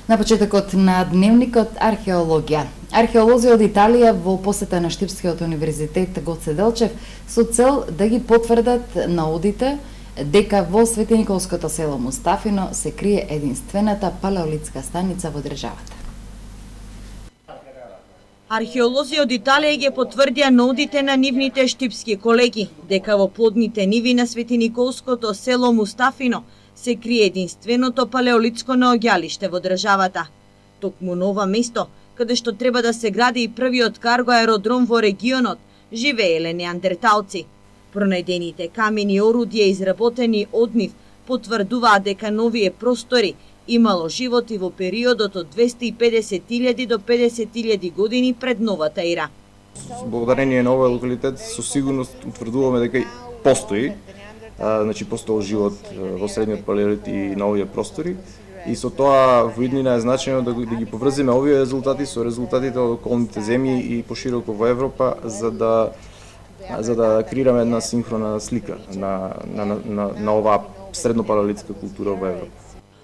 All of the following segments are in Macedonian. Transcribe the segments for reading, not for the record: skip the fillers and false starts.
На почетокот на дневникот археологија. Археолози од Италија во посета на Штипскиот универзитет Гоце Делчев со цел да ги потврдат наудите дека во Свети Николското село Мустафино се крие единствената палеолитска станица во државата. Археолози од Италија ги потврдија наудите на нивните штипски колеги дека во плодните ниви на Свети Николското село Мустафино се крие единственото палеолитско наоѓалиште во државата. Токму на ова место, каде што треба да се гради и првиот карго аеродром во регионот, живееле неандерталци. Пронајдените камени орудија изработени од нив потврдуваат дека новие простори имало живот и во периодот од 250.000 до 50.000 години пред новата ера. Благодарение на овој локалитет со сигурност утврдуваме дека постои, постоел живот во средниот палеолит и на овие простори. И со тоа во иднина е значено да ги поврзиме овие резултати со резултатите од околните земји и пошироко во Европа, за да креираме една синхрона слика на оваа среднопалеолитска култура во Европа.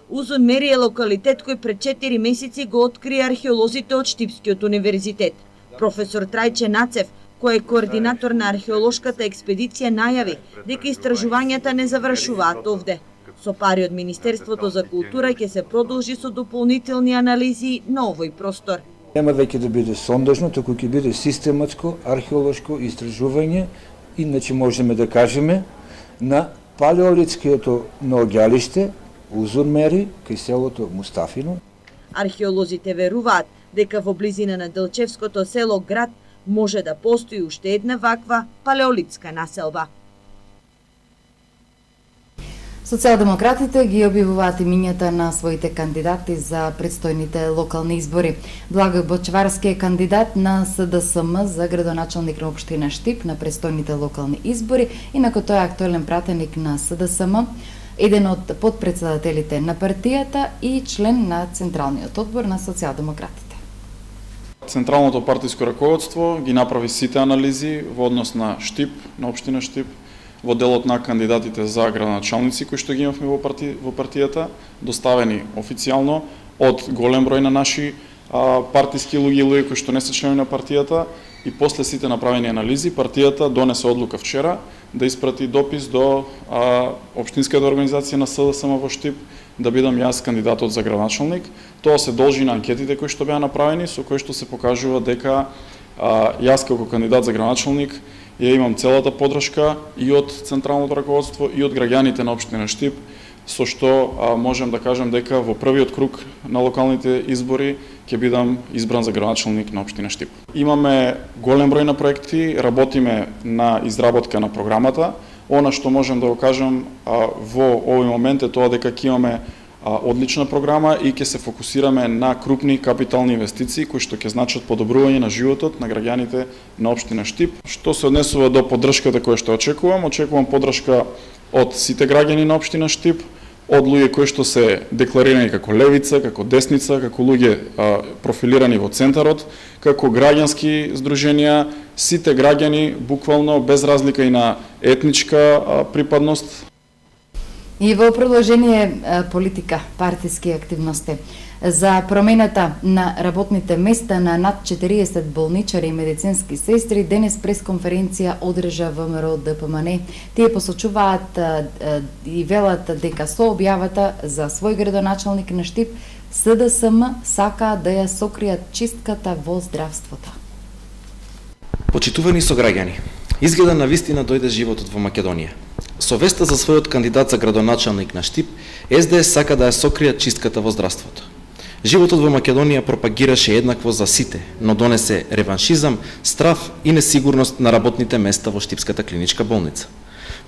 Узун Мери е локалитет кој пред 4 месеци го открија археолозите од Штипскиот универзитет. Професор Трајче Нацев, кој е координатор на археолошката експедиција, најави дека истражувањата не завршуваат овде. Со пари од Министерството за култура ќе се продолжи со дополнителни анализи на овој простор. Нема веќе да биде сондажно, туку ќе биде систематско археолошко истражување, иначе можеме да кажеме на палеолитското наоѓалиште Узун Мери кај селото Мустафино. Археолозите веруваат дека во близина на Делчевското село град може да постои уште една ваква палеолитска населба. Социјалдемократите ги објавуваат имињата на своите кандидати за предстојните локални избори. Благој Бочварски е кандидат на СДСМ за градоначалник на општина Штип на предстојните локални избори, инаку тој е актуелен пратеник на СДСМ, еден од подпредседателите на партијата и член на Централниот одбор на социјалдемократите. Централното партиско раководство ги направи сите анализи во однос на Штип, на општина Штип, во делот на кандидатите за градоначалници кои што ги имавме во партијата, доставени официјално од голем број на наши партиски луѓе кои што не се членови на партијата, и после сите направени анализи, партијата донесе одлука вчера да испрати допис до општинската организација на СДСМ во Штип да бидам јас кандидатот за градоначалник. Тоа се должи на анкетите кои што беа направени, со кои што се покажува дека јас како кандидат за градоначалник ја имам целата поддршка и од централното раководство и од граѓаните на општина Штип, со што можем да кажем дека во првиот круг на локалните избори ќе бидам избран за градоначалник на општина Штип. Имаме голем број на проекти, работиме на изработка на програмата. Она што можем да го кажем во овој момент е тоа дека ќе имаме одлична програма и ќе се фокусираме на крупни капитални инвестиции кои што ќе значат подобрување на животот на граѓаните на општина Штип. Што се однесува до поддршката која што очекувам поддршка од сите граѓани на општина Штип, од луѓе кои што се декларирани како левица, како десница, како луѓе профилирани во центарот, како граѓански здруженија, сите граѓани буквално без разлика и на етничка припадност. И во продолжение политика, партиски активности. За промената на работните места на над 40 болничари и медицински сестри, денес пресконференција одржа ВМРО ДПМН. Тие посочуваат и велат дека со објавата за свој градоначалник на Штип, СДСМ сакаат да ја сокријат чистката во здравството. Почитувани сограѓани, изгледа на вистина дојде животот во Македонија. Со веста за својот кандидат за градоначалник на Штип, СДС сака да ја сокријат чистката во здравството. Животот во Македонија пропагираше еднакво за сите, но донесе реваншизам, страв и несигурност на работните места во Штипската клиничка болница.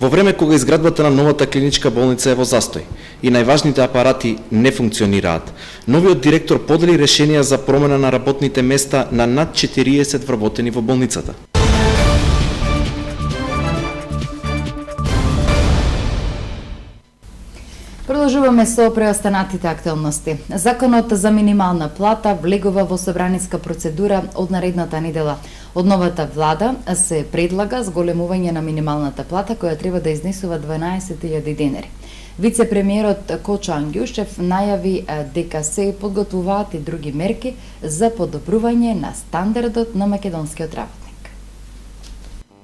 Во време кога изградбата на новата клиничка болница е во застој и најважните апарати не функционираат, новиот директор подели решенија за промена на работните места на над 40 вработени во болницата. Продолжуваме со преостанатите актуелности. Законот за минимална плата влегува во собраниска процедура од наредната недела. Од новата влада се предлага зголемување на минималната плата која треба да изнесува 12.000 денари. Вице-премиерот Кочо Ангјушев најави дека се подготвуваат и други мерки за подобрување на стандардот на македонскиот работник.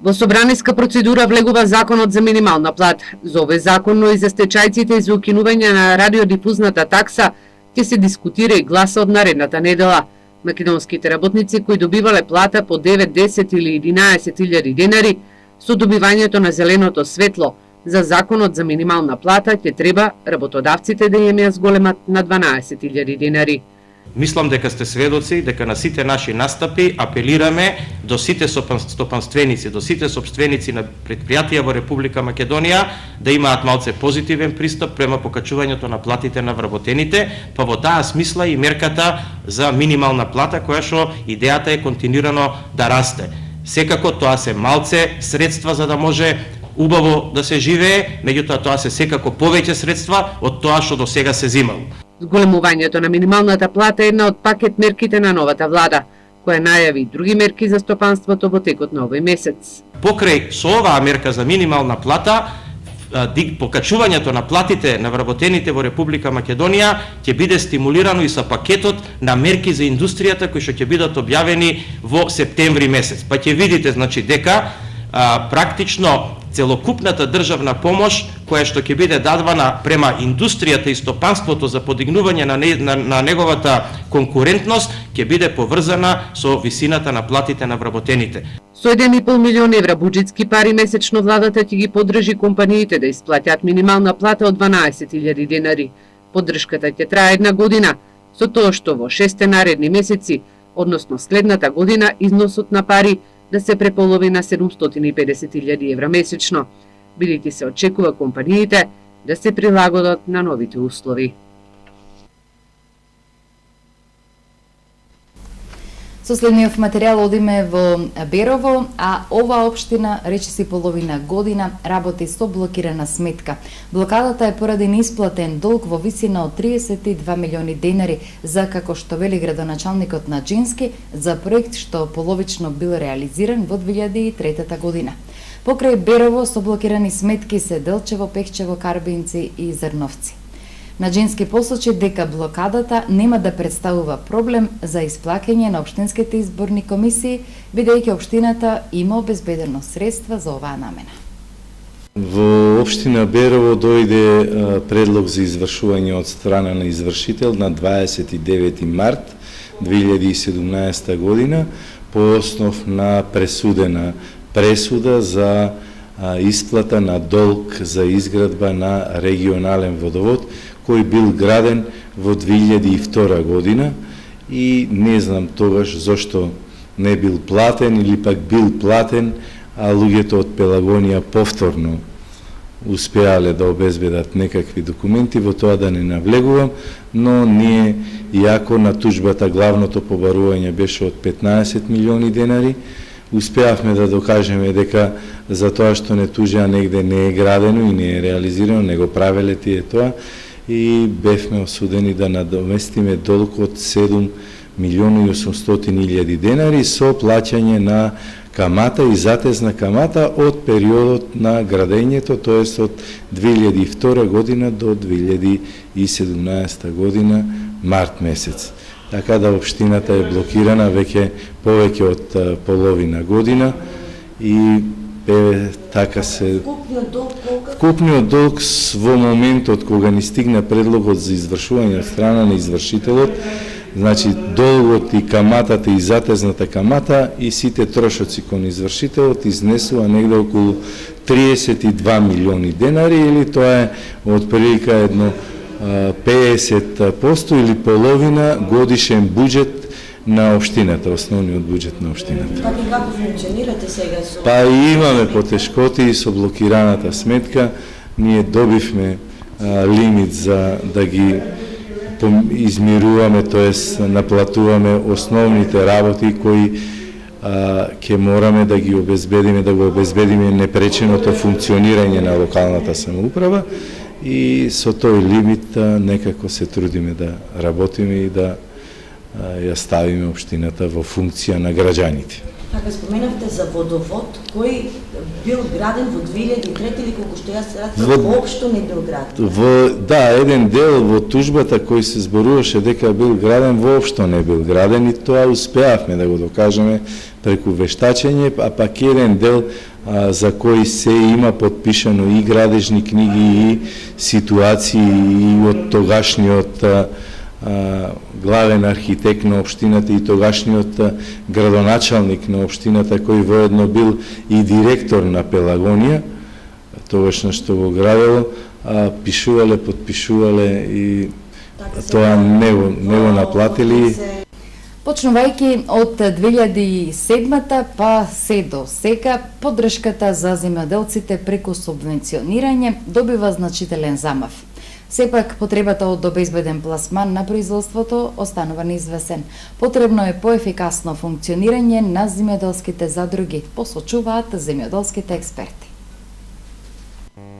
Во собраниска процедура влегува законот за минимална плата. За овој закон, но и за стечајците и за укинување на радиодифузната такса ќе се дискутира и гласа од наредната недела. Македонските работници кои добивале плата по 9, 10 или 11.000 денари со добивањето на зеленото светло за законот за минимална плата ќе треба работодавците да им ја зголемат на 12.000 денари. Мислам дека сте сведоци дека на сите наши настапи апелираме до сите стопанственици, до сите сопственици на предпријатија во Република Македонија да имаат малце позитивен пристап према покачувањето на платите на вработените, па во таа смисла и мерката за минимална плата која што идејата е континуирано да расте. Секако тоа се малце средства за да може убаво да се живее, меѓутоа тоа се секако повеќе средства од тоа што до сега се земало. Зголемувањето на минималната плата е една од пакет мерките на новата влада, која најави други мерки за стопанството во текот на овој месец. Покрај со оваа мерка за минимална плата, покачувањето на платите на вработените во Република Македонија ќе биде стимулирано и со пакетот на мерки за индустријата кои што ќе бидат објавени во септември месец. Па ќе видите значи дека практично целокупната државна помош која што ќе биде дадвана према индустријата и стопанството за подигнување на неговата конкурентност ќе биде поврзана со висината на платите на вработените. Со 1,5 милион евра буџетски пари месечно владата ќе ги поддржи компаниите да исплатят минимална плата од 12.000 денари. Поддршката ќе трае една година, со тоа што во 6 наредни месеци, односно следната година, износот на пари да се преполови на 750.000 евра месечно, бидејќи се очекува компаниите да се прилагодат на новите услови. Со следниот материјал одиме во Берово, а оваа општина речиси половина година работи со блокирана сметка. Блокадата е поради неисплатен долг во висина од 32 милиони денари за, како што вели градоначалникот на Джински, за проект што половично бил реализиран во 2003 година. Покрај Берово со блокирани сметки се Делчево, Пехчево, Карбинци и Зрновци. Наџински посочи дека блокадата нема да представува проблем за исплаќање на општинските изборни комисии, бидејќи општината има обезбедено средства за оваа намена. Во општина Берово дојде предлог за извршување од страна на извршител на 29 март 2017 година по основ на пресудена пресуда за исплата на долг за изградба на регионален водовод кој бил граден во 2002 година и не знам тогаш зошто не бил платен или пак бил платен, а луѓето од Пелагонија повторно успеале да обезбедат некакви документи, во тоа да не навлегувам, но ние, иако на тужбата главното побарување беше од 15 милиони денари, успеавме да докажеме дека за тоа што не тужеа негде не е градено и не е реализирано, не го правеле тие тоа, и бевме осудени да надоместиме долг од 7 милиони и 800.000 денари со плаќање на камата и затезна камата од периодот на градењето, тоест од 2002 година до 2017 година март месец. Така да општината е блокирана веќе повеќе од половина година и така се вкупниот долг во моментот кога ни стигна предлогот за извршување од страна на извршителот, значи долгот и каматата и затезната камата и сите трошоци кон извршителот изнесува негде околу 32 милиони денари, или тоа е од прилика едно 50% или половина годишен буџет на општината, основниот буџет на општината. Како функционирате сега со? Па и имаме потешкоти и со блокираната сметка. Ние добивме лимит за да ги измируваме, тоест наплатуваме основните работи кои ќе мораме да ги обезбедиме, да го обезбедиме непреченото функционирање на локалната самоуправа и со тој лимит некако се трудиме да работиме и да ја ставиме општината во функција на граѓаните. Така споменавте за водовод, кој бил граден во 2003 или колку што јас разбрав, воопшто не бил граден. Да, еден дел во тужбата кој се зборуваше дека бил граден, воопшто не бил граден и тоа успеавме да го докажеме преку вештачење, а пак еден дел за кој се има подпишано и градежни книги и ситуации и од тогашниот главен архитект на општината и тогашниот градоначалник на општината, кој воедно бил и директор на Пелагонија, тогашно што го градел, пишувале, подпишувале и тоа не го наплатили. Почнувајќи од 2007 па се до сега, поддршката за земјоделците преку субвенционирање добива значителен замав. Сепак, потребата од обезбеден пласман на производството останува неизвесен. Потребно е поефикасно функционирање на земјоделските задруги, посочуваат земјоделските експерти.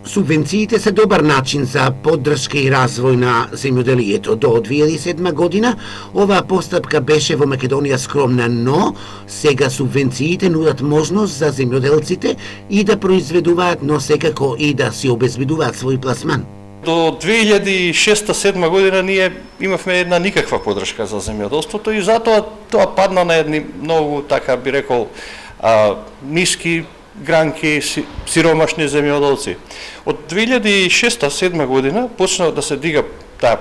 Субвенциите се добар начин за поддршка и развој на земјоделието. До 2007 година оваа постапка беше во Македонија скромна, но сега субвенциите нудат можност за земјоделците и да произведуваат, но секако и да си обезбедуваат свој пласман. До 2006-2007 година ние имавме една никаква поддршка за земјоделството и затоа тоа падна на едни многу, така би рекол, ниски гранки, сиромашни земјоделци. Од 2006-2007 година почна да се дига таа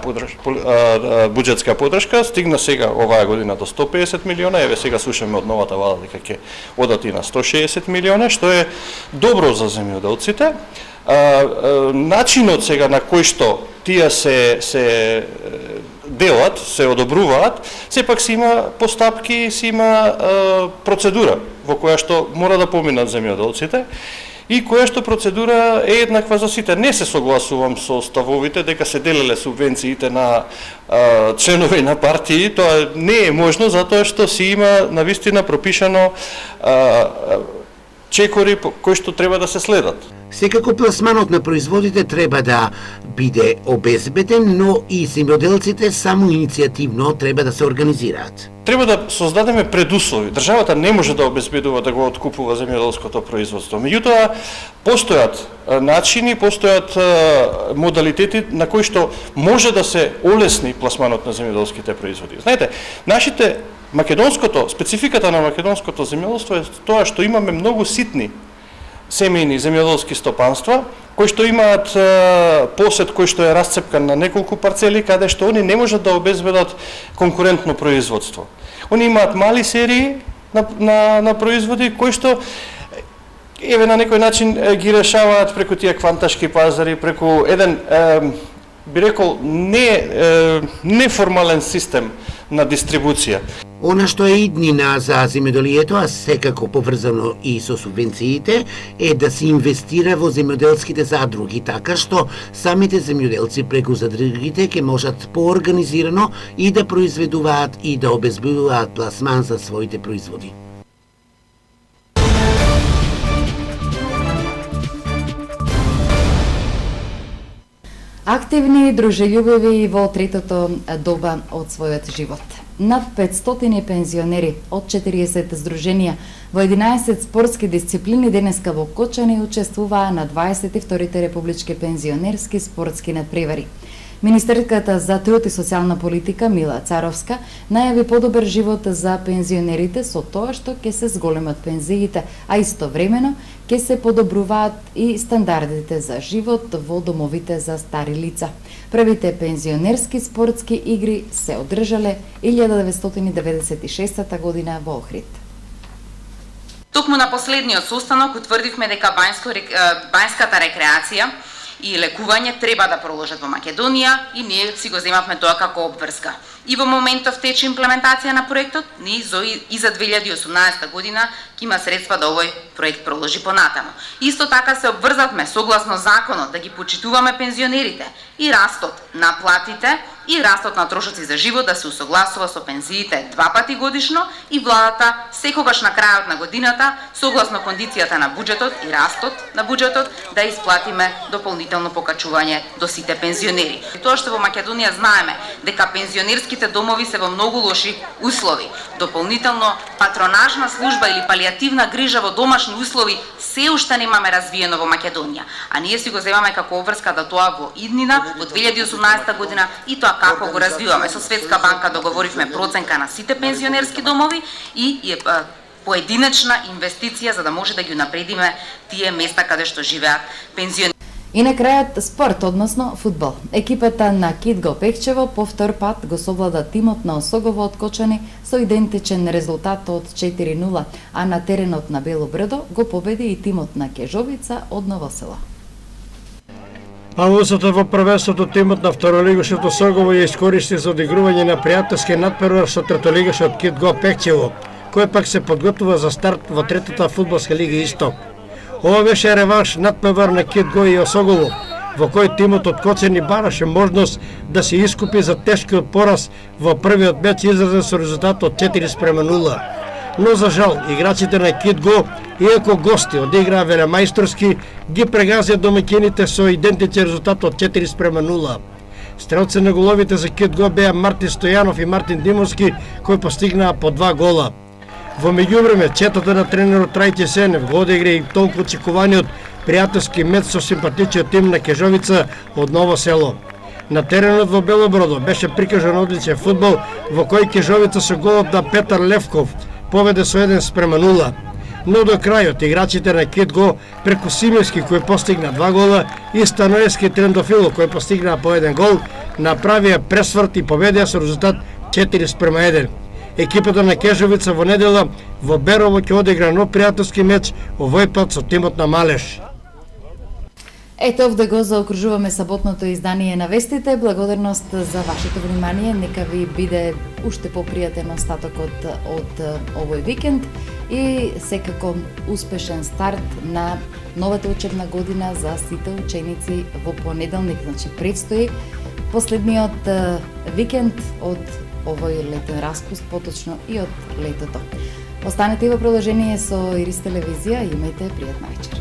буџетска поддршка, стигна сега оваа година до 150 милиона, еве сега слушаме од новата влада дека ќе одат и на 160 милиона, што е добро за земјоделците. Начинот сега на кој што тие се делат, се одобруваат, сепак си има постапки, си има процедура во која што мора да поминат земјоделците и која што процедура е еднаква за сите. Не се согласувам со ставовите дека се делеле субвенциите на членови на партии, тоа не е можно затоа што си има навистина пропишано чекори кои што треба да се следат. Секако пласманот на производите треба да биде обезбеден, но и земјоделците само иницијативно треба да се организираат. Треба да создадеме предуслови. Државата не може да обезбедува да го откупува земјоделското производство. Меѓутоа, постојат начини, постојат модалитети на кои што може да се олесни пласманот на земјоделските производи. Знаете, спецификата на македонското земјоделство е тоа што имаме многу ситни семејни земјоделски стопанства, кои што имаат посед кој што е расцепкан на неколку парцели, каде што они не можат да обезбедат конкурентно производство. Они имаат мали серии на производи кои што еве на некој начин ги решаваат преку тие кванташки пазари, преку еден би рекол неформален систем на дистрибуција. Она што е иднина за земјоделието, а секако поврзано и со субвенциите, е да се инвестира во земјоделските задруги, така што самите земјоделци преку задругите ќе можат поорганизирано и да произведуваат и да обезбедуваат пласман за своите производи. Активни, дружелюбиви во третото доба од својот живот. Над 500 пензионери од 40 здруженија во 11 спортски дисциплини денеска во Кочани учествуваа на 22-те републички пензионерски спортски надпревари. Министерката за труд и социјална политика Мила Царовска најави подобар живот за пензионерите со тоа што ќе се зголемат пензиите, а истовремено ќе се подобруваат и стандардите за живот во домовите за стари лица. Првите пензионерски спортски игри се одржале 1996 година во Охрид. Токму на последниот состанок утврдивме дека бањската рекреација и лекување треба да проложат во Македонија и ние си го земавме тоа како обврска. И во моментов тече имплементација на проектот, и за 2018 година ќе има средства да овој проект проложи понатаму. Исто така се обврзавме согласно законот да ги почитуваме пензионерите и растот на платите и растот на трошоци за живот да се усогласува со пензиите 2 пати годишно и владата секогаш на крајот на годината, согласно кондицијата на буџетот и растот на буџетот, да исплатиме дополнително покачување до сите пензионери. И тоа што во Македонија знаеме дека пензионерските домови се во многу лоши услови. Дополнително патронажна служба или палијативна грижа во домашни услови се уште немаме развиено во Македонија, а ние си го земаме како обврска да тоа во иднина, во 2018 година и тоа како го развиваме. Со Светска банка договоривме проценка на сите пензионерски домови и поединечна инвестиција за да може да ги унапредиме тие места каде што живеат пензионери. И на крајот спорт, односно фудбал. Екипата на Кидго Пехчево по втор пат го совлада тимот на Осогово од Кочани со идентичен резултат од 4-0, а на теренот на Бело Бредо го победи и тимот на Кежовица од Ново село. Паузата во првенството тимот на второлигошот Осогово ја искористи за одигрување на пријателски надпревар со третолигошот Кидго Пехчево, кој пак се подготвува за старт во третата фудбалска лига Исток. Ова беше реванш надпревар на Кидго и Осогово, во кој тимот од Кочани бараше можност да се искупи за тешкиот пораз во првиот меч изразен со резултат од 4-0. Но за жал, играчите на Кидго, иако гости одиграа велемајсторски, ги прегазија домаќините со идентичен резултат од 4-0. Стрелци на головите за Кидго беа Мартин Стојанов и Мартин Димовски, кои постигнаа по 2 гола. Во меѓувреме, четата на тренерот Трајче Сенев го одигра и толку очекуваниот пријателски меч со симпатичниот тим на Кежовица од Ново село. На теренот во Белобродо беше прикажан одличен фудбал во кој Кежовица со голот на Петар Левков поведе со 1-0. Но до крајот играчите на Кидго преку Симевски кој постигна 2 гола и Станоевски и Трендофило кој постигнаа по 1 гол направија пресврт и победија со резултат 4-1. Екипата на Кежовица во недела во Берово ќе одигра нов пријателски меч, овој пат со тимот на Малеш. Ето овде го заокружуваме саботното издание на вестите. Благодарност за вашето внимание. Нека ви биде уште попријатен остатокот од овој викенд и секако успешен старт на новата учебна година за сите ученици во понеделник. Значи предстои последниот викенд од овој летен распуст, поточно и од летото. Останете во продолжение со Ирис телевизија и имајте пријатна вечер.